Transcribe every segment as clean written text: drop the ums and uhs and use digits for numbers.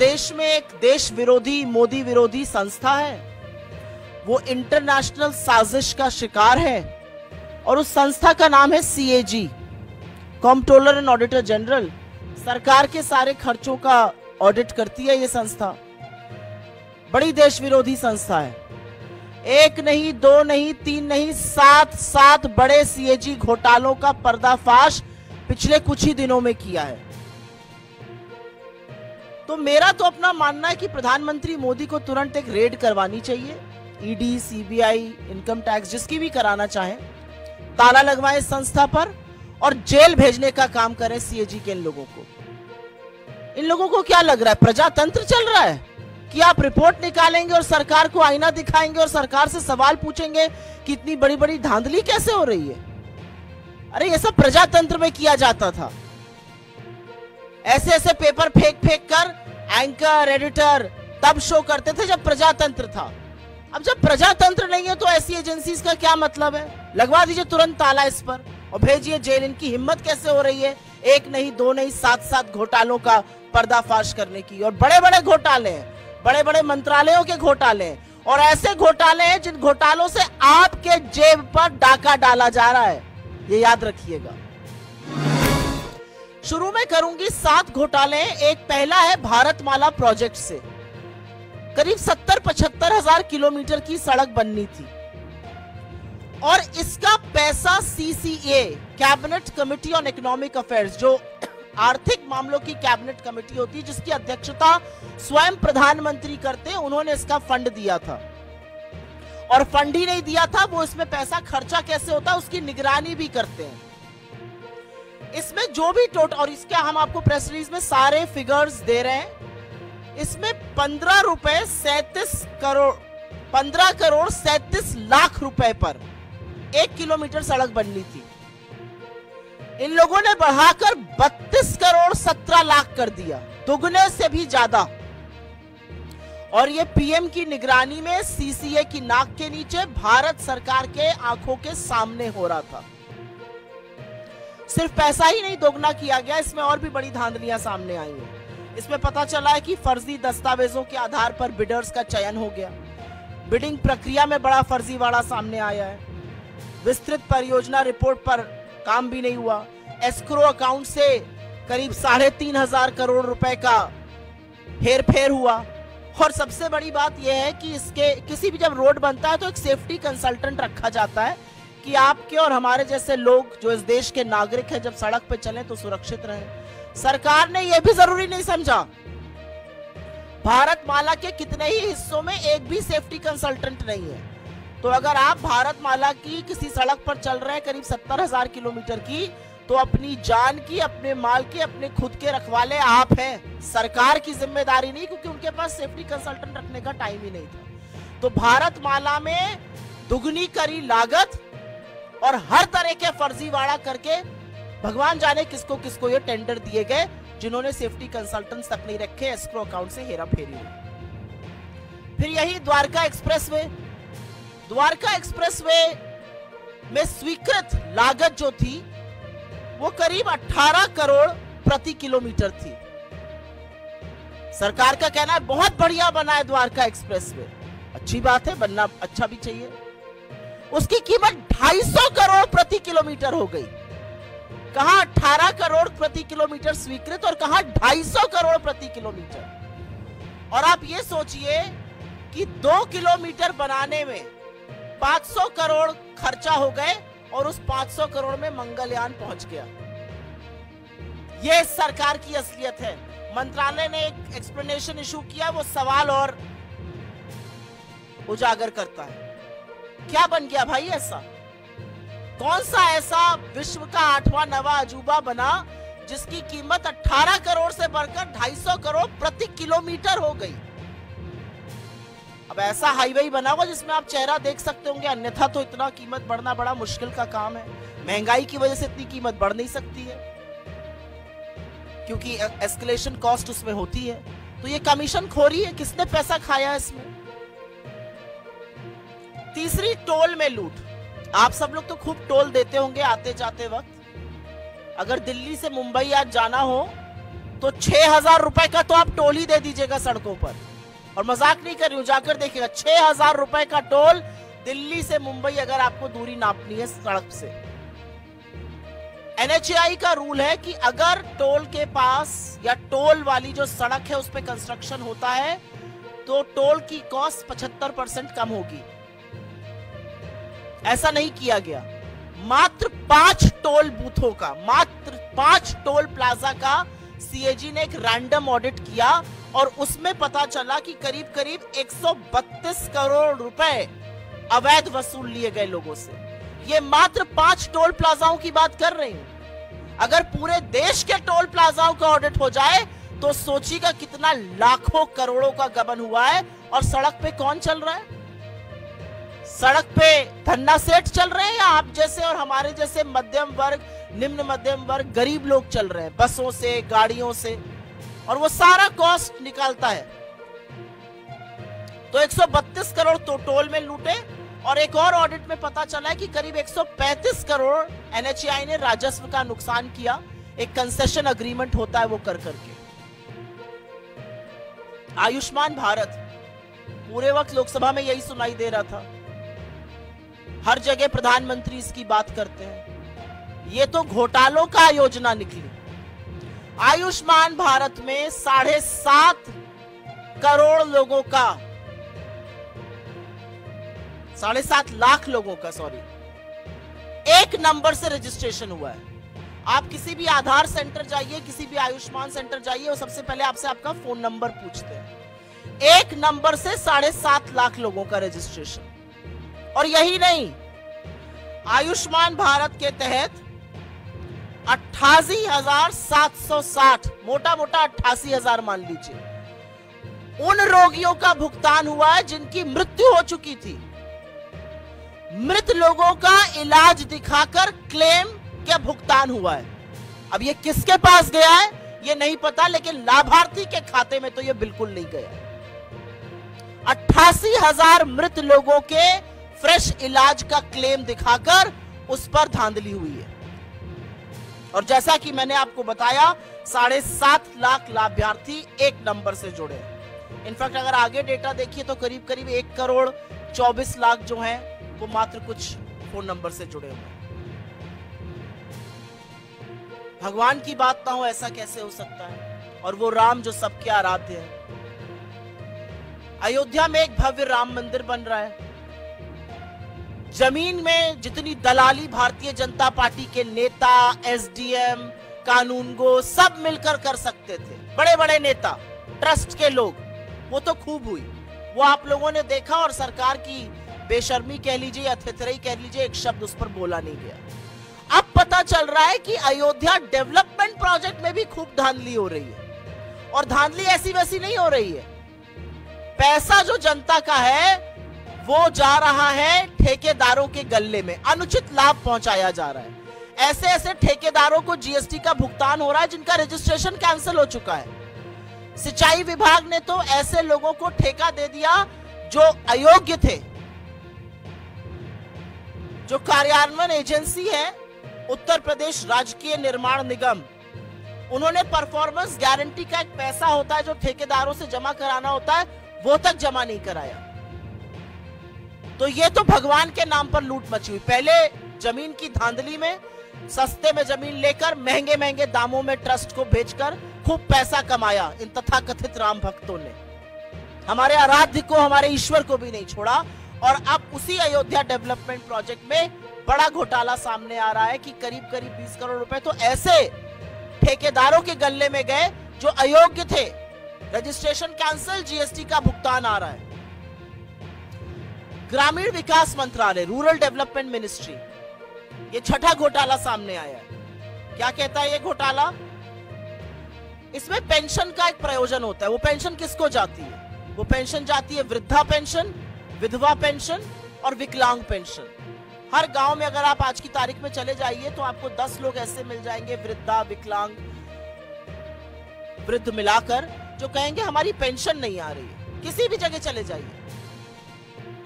देश में एक देश विरोधी, मोदी विरोधी संस्था है, वो इंटरनेशनल साजिश का शिकार है और उस संस्था का नाम है CAG, controller and auditor general. सरकार के सारे खर्चों का ऑडिट करती है ये संस्था। बड़ी देश विरोधी संस्था है। एक नहीं, दो नहीं, तीन नहीं, सात बड़े CAG घोटालों का पर्दाफाश पिछले कुछ ही दिनों में किया है। तो मेरा तो अपना मानना है कि प्रधानमंत्री मोदी को तुरंत एक रेड करवानी चाहिए। ED, CBI, इनकम टैक्स, जिसकी भी कराना चाहे, ताला लगवाए इस संस्था पर और जेल भेजने का काम करें CAG के इन लोगों को। इन लोगों को क्या लग रहा है, प्रजातंत्र चल रहा है कि आप रिपोर्ट निकालेंगे और सरकार को आईना दिखाएंगे और सरकार से सवाल पूछेंगे कि इतनी बड़ी बड़ी धांधली कैसे हो रही है। अरे ये सब प्रजातंत्र में किया जाता था। ऐसे ऐसे पेपर फेंक कर एंकर, एडिटर तब शो करते थे जब प्रजातंत्र था। अब जब प्रजातंत्र नहीं है तो ऐसी एजेंसीज का क्या मतलब है। लगवा दीजिए तुरंत ताला इस पर और भेजिए जेल। इनकी हिम्मत कैसे हो रही है एक नहीं, दो नहीं, सात घोटालों का पर्दाफाश करने की। और बड़े बड़े घोटाले हैं, बड़े बड़े मंत्रालयों के घोटाले हैं और ऐसे घोटाले हैं जिन घोटालों से आपके जेब पर डाका डाला जा रहा है, ये याद रखिएगा। शुरू में करूंगी 7 घोटाले। एक पहला है भारतमाला प्रोजेक्ट से करीब 70-75 हजार किलोमीटर की सड़क बननी थी और इसका पैसा CCA, cabinet committee on economic affairs, जो आर्थिक मामलों की कैबिनेट कमेटी होती है जिसकी अध्यक्षता स्वयं प्रधानमंत्री करते हैं, उन्होंने इसका फंड दिया था। और फंड ही नहीं दिया था, वो इसमें पैसा खर्चा कैसे होता है उसकी निगरानी भी करते हैं। इसमें जो भी टोटल, और इसके हम आपको प्रेस रिलीज में सारे फिगर्स दे रहे हैं, इसमें 15 करोड़ 37 लाख रुपए पर 1 किलोमीटर सड़क बननी थी। इन लोगों ने बढ़ाकर 32 करोड़ 17 लाख कर दिया, दुगने से भी ज्यादा। और ये PM की निगरानी में CCA की नाक के नीचे भारत सरकार के आंखों के सामने हो रहा था। सिर्फ पैसा ही नहीं दोगुना किया गया, इसमें और भी बड़ी धांधलियां सामने आई हैं। इसमें पता चला है कि फर्जी दस्तावेजों के आधार पर बिडर्स का चयन हो गया। बिडिंग प्रक्रिया में बड़ा फर्जीवाड़ा सामने आया है। विस्तृत परियोजना रिपोर्ट पर काम भी नहीं हुआ। एस्क्रो अकाउंट से करीब 3,500 करोड़ रुपए का हेरफेर हुआ। और सबसे बड़ी बात यह है कि इसके किसी भी जब रोड बनता है तो एक सेफ्टी कंसल्टेंट रखा जाता है कि आपके और हमारे जैसे लोग जो इस देश के नागरिक हैं जब सड़क पे चलें तो सुरक्षित रहें। सरकार ने यह भी जरूरी नहीं समझा। भारतमाला के कितने ही हिस्सों में एक भी सेफ्टी कंसल्टेंट नहीं है। तो अगर आप भारतमाला की किसी सड़क पर चल रहे हैं करीब 70,000 किलोमीटर की, तो अपनी जान की, अपने माल की, अपने खुद के रखवाले आप हैं। सरकार की जिम्मेदारी नहीं, क्योंकि उनके पास सेफ्टी कंसल्टेंट रखने का टाइम ही नहीं था। तो भारतमाला में दुगनी करी लागत और हर तरह के फर्जीवाड़ा करके भगवान जाने किसको किसको ये टेंडर दिए गए, जिन्होंने सेफ्टी कंसल्टेंट्स तक नहीं रखे। एस्क्रो अकाउंट से हेरा फेरी हुई। फिर यही द्वारका एक्सप्रेसवे में स्वीकृत लागत जो थी वो करीब 18 करोड़ प्रति किलोमीटर थी। सरकार का कहना है बहुत बढ़िया बना है द्वारका एक्सप्रेसवे। अच्छी बात है, बनना अच्छा भी चाहिए। उसकी कीमत 250 करोड़ प्रति किलोमीटर हो गई। कहां 18 करोड़ प्रति किलोमीटर स्वीकृत और कहां 250 करोड़ प्रति किलोमीटर। और आप ये सोचिए कि 2 किलोमीटर बनाने में 500 करोड़ खर्चा हो गए और उस 500 करोड़ में मंगलयान पहुंच गया। यह सरकार की असलियत है। मंत्रालय ने एक एक्सप्लेनेशन इशू किया, वो सवाल और उजागर करता है। क्या बन गया भाई ऐसा? कौन सा ऐसा विश्व का 8वां नवा अजूबा बना जिसकी कीमत 18 करोड़ से बढ़कर 250 करोड़ प्रति किलोमीटर हो गई? अब ऐसा हाईवे बना हुआ जिसमें आप चेहरा देख सकते होंगे, अन्यथा तो इतना कीमत बढ़ना बड़ा मुश्किल का काम है। महंगाई की वजह से इतनी कीमत बढ़ नहीं सकती है, क्योंकि एस्केलेशन कॉस्ट उसमें होती है। तो ये कमीशन खोरी है, किसने पैसा खाया इसमें? तीसरी, टोल में लूट। आप सब लोग तो खूब टोल देते होंगे आते जाते वक्त। अगर दिल्ली से मुंबई आज जाना हो तो 6,000 रुपए का तो आप टोल ही दे दीजिएगा सड़कों पर। और मजाक नहीं कर रही हूं, जाकर देखिएगा 6,000 रुपए का टोल दिल्ली से मुंबई अगर आपको दूरी नापनी है सड़क से। NHAI का रूल है कि अगर टोल के पास या टोल वाली जो सड़क है उस पर कंस्ट्रक्शन होता है तो टोल की कॉस्ट 75% कम होगी। ऐसा नहीं किया गया। मात्र 5 टोल बूथों का, मात्र 5 टोल प्लाजा का CAG ने एक रैंडम ऑडिट किया और उसमें पता चला कि करीब करीब 132 करोड़ रुपए अवैध वसूल लिए गए लोगों से। ये मात्र 5 टोल प्लाजाओं की बात कर रही हूं। अगर पूरे देश के टोल प्लाजाओं का ऑडिट हो जाए तो सोचिएगा कितना लाखों करोड़ों का गबन हुआ है। और सड़क पे कौन चल रहा है? सड़क पे धन्ना सेठ चल रहे हैं या आप जैसे और हमारे जैसे मध्यम वर्ग, निम्न मध्यम वर्ग, गरीब लोग चल रहे हैं बसों से, गाड़ियों से, और वो सारा कॉस्ट निकालता है। तो 132 करोड़ तो टोल में लूटे और एक और ऑडिट में पता चला है कि करीब 135 करोड़ NHAI ने राजस्व का नुकसान किया। एक कंसेशन अग्रीमेंट होता है वो कर करके। आयुष्मान भारत पूरे वक्त लोकसभा में यही सुनाई दे रहा था, हर जगह प्रधानमंत्री इसकी बात करते हैं। ये तो घोटालों का योजना निकली। आयुष्मान भारत में 7.5 करोड़ लोगों का, 7.5 लाख लोगों का, एक नंबर से रजिस्ट्रेशन हुआ है। आप किसी भी आधार सेंटर जाइए, किसी भी आयुष्मान सेंटर जाइए, वो सबसे पहले आपसे आपका फोन नंबर पूछते हैं। एक नंबर से 7.5 लाख लोगों का रजिस्ट्रेशन। और यही नहीं, आयुष्मान भारत के तहत 88,760, मोटा मोटा 88,000 मान लीजिए, उन रोगियों का भुगतान हुआ है जिनकी मृत्यु हो चुकी थी। मृत लोगों का इलाज दिखाकर क्लेम क्या भुगतान हुआ है। अब ये किसके पास गया है ये नहीं पता, लेकिन लाभार्थी के खाते में तो ये बिल्कुल नहीं गया। 88,000 मृत लोगों के फ्रेश इलाज का क्लेम दिखाकर उस पर धांधली हुई है। और जैसा कि मैंने आपको बताया, 7.5 लाख लाभार्थी एक नंबर से जुड़े हैं। इनफैक्ट अगर आगे डेटा देखिए तो करीब करीब 1 करोड़ 24 लाख जो हैं वो मात्र कुछ फोन नंबर से जुड़े हुए हैं। भगवान की बात ना हो ऐसा कैसे हो सकता है? और वो राम जो सबके आराध्य है। अयोध्या में एक भव्य राम मंदिर बन रहा है। जमीन में जितनी दलाली भारतीय जनता पार्टी के नेता, SDM, कानूनगो सब मिलकर कर सकते थे, बड़े बड़े नेता, ट्रस्ट के लोग, वो तो खूब हुई। वो आप लोगों ने देखा और सरकार की बेशर्मी कह लीजिए या थेथराई कह लीजिए, एक शब्द उस पर बोला नहीं गया। अब पता चल रहा है कि अयोध्या डेवलपमेंट प्रोजेक्ट में भी खूब धांधली हो रही है। और धांधली ऐसी वैसी नहीं हो रही है। पैसा जो जनता का है वो जा रहा है ठेकेदारों के गल्ले में, अनुचित लाभ पहुंचाया जा रहा है। ऐसे ऐसे ठेकेदारों को GST का भुगतान हो रहा है जिनका रजिस्ट्रेशन कैंसिल हो चुका है। सिंचाई विभाग ने तो ऐसे लोगों को ठेका दे दिया जो अयोग्य थे। जो कार्यान्वयन एजेंसी है उत्तर प्रदेश राजकीय निर्माण निगम, उन्होंने परफॉर्मेंस गारंटी का एक पैसा होता है जो ठेकेदारों से जमा कराना होता है, वो तक जमा नहीं कराया। तो ये तो भगवान के नाम पर लूट मची हुई। पहले जमीन की धांधली में सस्ते में जमीन लेकर महंगे महंगे दामों में ट्रस्ट को बेचकर खूब पैसा कमाया इन तथाकथित राम भक्तों ने। हमारे आराध्य को, हमारे ईश्वर को भी नहीं छोड़ा। और अब उसी अयोध्या डेवलपमेंट प्रोजेक्ट में बड़ा घोटाला सामने आ रहा है कि करीब करीब 20 करोड़ रुपए तो ऐसे ठेकेदारों के गल्ले में गए जो अयोग्य थे। रजिस्ट्रेशन कैंसिल, GST का भुगतान आ रहा है। ग्रामीण विकास मंत्रालय, रूरल डेवलपमेंट मिनिस्ट्री, ये छठा घोटाला सामने आया है। क्या कहता है ये घोटाला? इसमें पेंशन का एक प्रयोजन होता है। वो पेंशन किसको जाती है? वो पेंशन जाती है वृद्धा पेंशन, विधवा पेंशन और विकलांग पेंशन। हर गांव में अगर आप आज की तारीख में चले जाइए तो आपको 10 लोग ऐसे मिल जाएंगे, वृद्धा, विकलांग, वृद्ध मिलाकर, जो कहेंगे हमारी पेंशन नहीं आ रही है। किसी भी जगह चले जाइए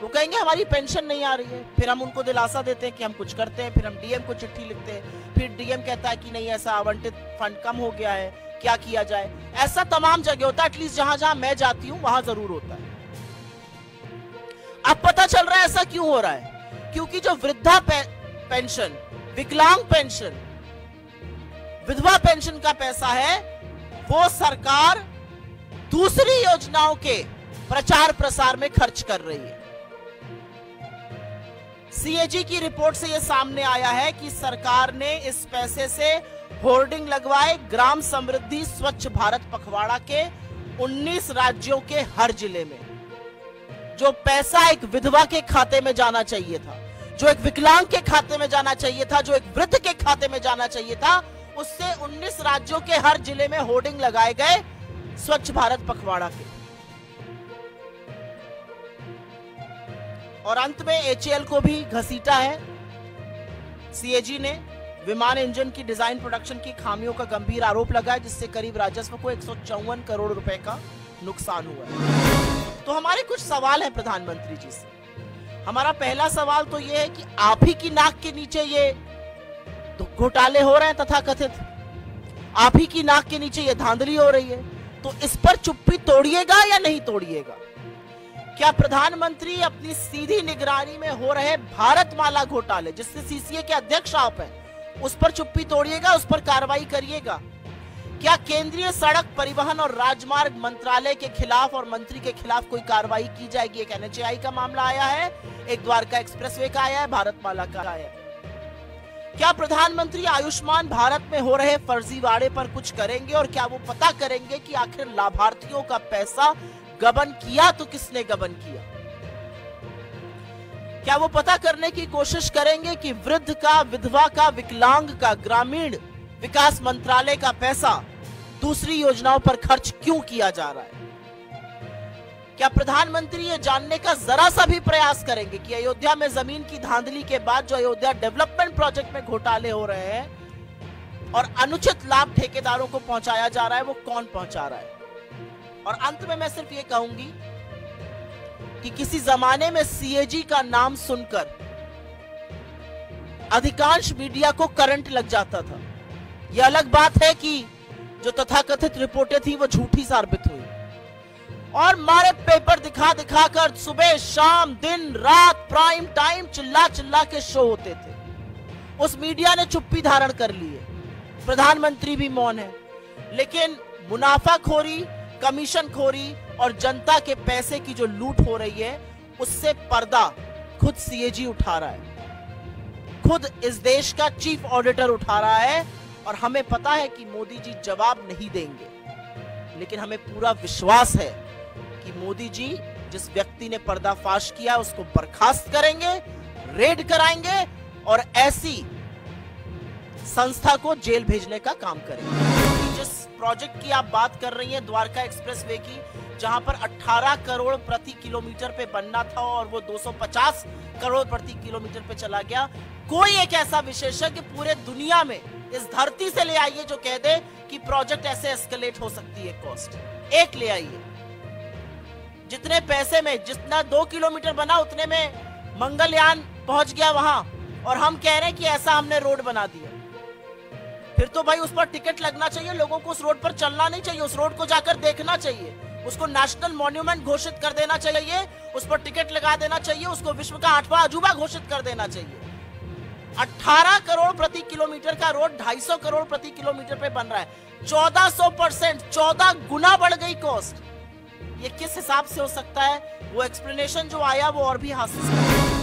वो कहेंगे हमारी पेंशन नहीं आ रही है। फिर हम उनको दिलासा देते हैं कि हम कुछ करते हैं, फिर हम DM को चिट्ठी लिखते हैं, फिर DM कहता है कि नहीं ऐसा आवंटित फंड कम हो गया है, क्या किया जाए। ऐसा तमाम जगह होता है, एटलीस्ट जहां जहां मैं जाती हूं वहां जरूर होता है। अब पता चल रहा है ऐसा क्यों हो रहा है, क्योंकि जो वृद्धा पेंशन, विकलांग पेंशन, विधवा पेंशन का पैसा है वो सरकार दूसरी योजनाओं के प्रचार प्रसार में खर्च कर रही है। सीएजी की रिपोर्ट से यह सामने आया है कि सरकार ने इस पैसे से होर्डिंग लगवाए ग्राम समृद्धि स्वच्छ भारत पखवाड़ा के 19 राज्यों के हर जिले में। जो पैसा एक विधवा के खाते में जाना चाहिए था, जो एक विकलांग के खाते में जाना चाहिए था, जो एक वृद्ध के खाते में जाना चाहिए था, उससे 19 राज्यों के हर जिले में होर्डिंग लगाए गए स्वच्छ भारत पखवाड़ा के। और अंत में एचएएल को भी घसीटा है सीएजी ने। विमान इंजन की डिजाइन प्रोडक्शन की खामियों का गंभीर आरोप लगा है, जिससे करीब राजस्व को 154 करोड़ रुपए का नुकसान हुआ है। तो हमारे कुछ सवाल हैं प्रधानमंत्री जी से। हमारा पहला सवाल तो यह है कि आप ही की नाक के नीचे ये तो घोटाले हो रहे हैं, तथाकथित आप ही की नाक के नीचे ये धांधली हो रही है, तो इस पर चुप्पी तोड़िएगा या नहीं तोड़िएगा? क्या प्रधानमंत्री अपनी सीधी निगरानी में हो रहे भारतमाला घोटाले, जिससे सीसीए के अध्यक्ष आप हैं, उस पर चुप्पी तोड़िएगा, उस पर कार्रवाई करिएगा? क्या केंद्रीय सड़क परिवहन और राजमार्ग मंत्रालय के खिलाफ और मंत्री के खिलाफ कोई कार्रवाई की जाएगी? एक एनएचएआई का मामला आया है, एक द्वारका एक्सप्रेसवे का आया है, भारतमाला का आया है। क्या प्रधानमंत्री आयुष्मान भारत में हो रहे फर्जीवाड़े पर कुछ करेंगे, और क्या वो पता करेंगे कि आखिर लाभार्थियों का पैसा गबन किया तो किसने गबन किया? क्या वो पता करने की कोशिश करेंगे कि वृद्ध का, विधवा का, विकलांग का ग्रामीण विकास मंत्रालय का पैसा दूसरी योजनाओं पर खर्च क्यों किया जा रहा है? क्या प्रधानमंत्री ये जानने का जरा सा भी प्रयास करेंगे कि अयोध्या में जमीन की धांधली के बाद जो अयोध्या डेवलपमेंट प्रोजेक्ट में घोटाले हो रहे हैं और अनुचित लाभ ठेकेदारों को पहुंचाया जा रहा है, वो कौन पहुंचा रहा है? और अंत में मैं सिर्फ ये कहूंगी कि किसी जमाने में सीएजी का नाम सुनकर अधिकांश मीडिया को करंट लग जाता था। यह अलग बात है कि जो तथाकथित रिपोर्टें थी वो झूठी साबित हुई, और मारे पेपर दिखा दिखा कर सुबह शाम दिन रात प्राइम टाइम चिल्ला चिल्ला के शो होते थे। उस मीडिया ने चुप्पी धारण कर ली है, प्रधानमंत्री भी मौन है, लेकिन मुनाफाखोरी, कमीशनखोरी और जनता के पैसे की जो लूट हो रही है उससे पर्दा खुद सीएजी उठा रहा है, खुद इस देश का चीफ ऑडिटर उठा रहा है। और हमें पता है कि मोदी जी जवाब नहीं देंगे, लेकिन हमें पूरा विश्वास है कि मोदी जी जिस व्यक्ति ने पर्दाफाश किया उसको बर्खास्त करेंगे, रेड कराएंगे और ऐसी संस्था को जेल भेजने का काम करेंगे। जिस प्रोजेक्ट की आप बात कर रही हैं, द्वारका एक्सप्रेसवे की, जहां पर 18 करोड़ प्रति किलोमीटर पे बनना था और वो 250 करोड़ प्रति किलोमीटर पे चला गया, कोई एक ऐसा विशेषज्ञ पूरे दुनिया में इस धरती से ले आइए जो कह दे कि प्रोजेक्ट ऐसे एस्केलेट हो सकती है कॉस्ट। एक ले आइए। जितने पैसे में, जितना 2 किलोमीटर बना उतने में मंगलयान पहुंच गया वहां, और हम कह रहे हैं कि ऐसा हमने रोड बना दिया। फिर तो भाई उस पर टिकट लगना चाहिए, लोगों को उस रोड पर चलना नहीं चाहिए, उस रोड को जाकर देखना चाहिए, उसको नेशनल मॉन्यूमेंट घोषित कर देना चाहिए, उस पर टिकट लगा देना चाहिए, उसको विश्व का 8वां अजूबा घोषित कर देना चाहिए। 18 करोड़ प्रति किलोमीटर का रोड 250 करोड़ प्रति किलोमीटर पे बन रहा है। 1400%, 14 गुना बढ़ गई कॉस्ट। ये किस हिसाब से हो सकता है? वो एक्सप्लेनेशन जो आया वो और भी हास्यास्पद है।